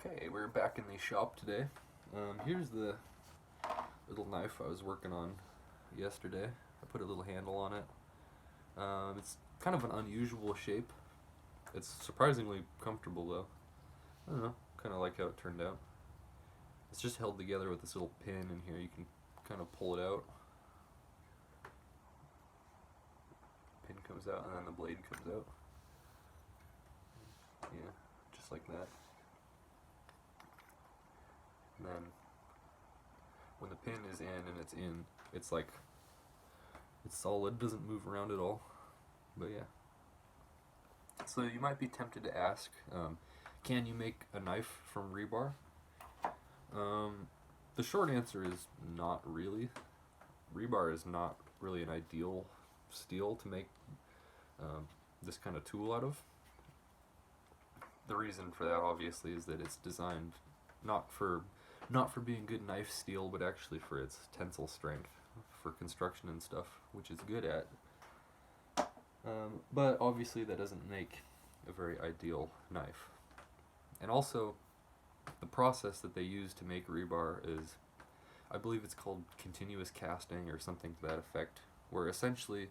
Okay, we're back in the shop today. Here's the little knife I was working on yesterday. I put a little handle on it. It's kind of an unusual shape. It's surprisingly comfortable though. I don't know, kind of like how it turned out. It's just held together with this little pin in here. You can kind of pull it out. Pin comes out and then the blade comes out. Yeah, just like that. And then when the pin is in and it's in, it's solid, doesn't move around at all. But yeah. So you might be tempted to ask, can you make a knife from rebar? The short answer is not really. Rebar is not really an ideal steel to make this kind of tool out of. The reason for that obviously is that it's designed not for being good knife steel, but actually for its tensile strength for construction and stuff, which it's good at. But obviously that doesn't make a very ideal knife. And also, the process that they use to make rebar is, I believe it's called continuous casting or something to that effect, where essentially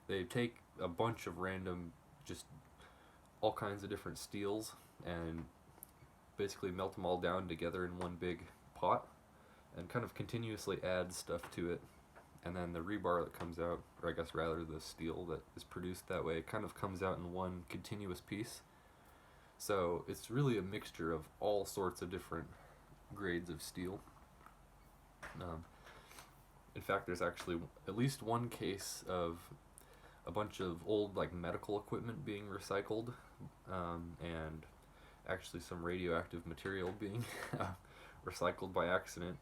they take a bunch of random, just all kinds of different steels and basically melt them all down together in one big pot and kind of continuously add stuff to it, and then the rebar that comes out, or I guess rather the steel that is produced that way, kind of comes out in one continuous piece. So it's really a mixture of all sorts of different grades of steel. In fact, there's actually at least one case of a bunch of old medical equipment being recycled, and actually some radioactive material being recycled by accident.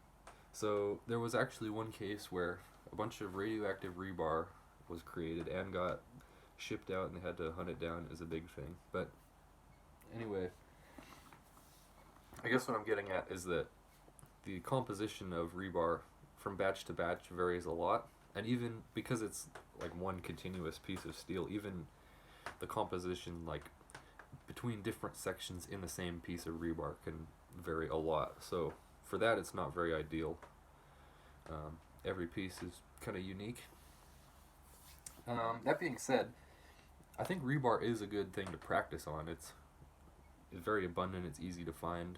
So there was actually one case where a bunch of radioactive rebar was created and got shipped out, and they had to hunt it down. As a big thing. But anyway, I guess what I'm getting at is that the composition of rebar from batch to batch varies a lot, and even because it's one continuous piece of steel, even the composition between different sections in the same piece of rebar can vary a lot. So for that, it's not very ideal. Every piece is kind of unique. That being said, I think rebar is a good thing to practice on. It's very abundant, it's easy to find.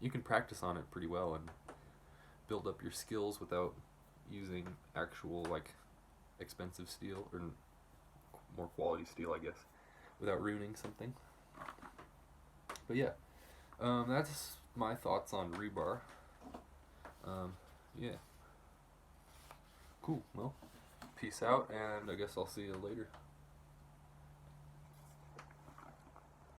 You can practice on it pretty well and build up your skills without using actual expensive steel, or more quality steel, I guess, without ruining something. But yeah, that's my thoughts on rebar. Yeah. Cool. Well, peace out, and I guess I'll see you later.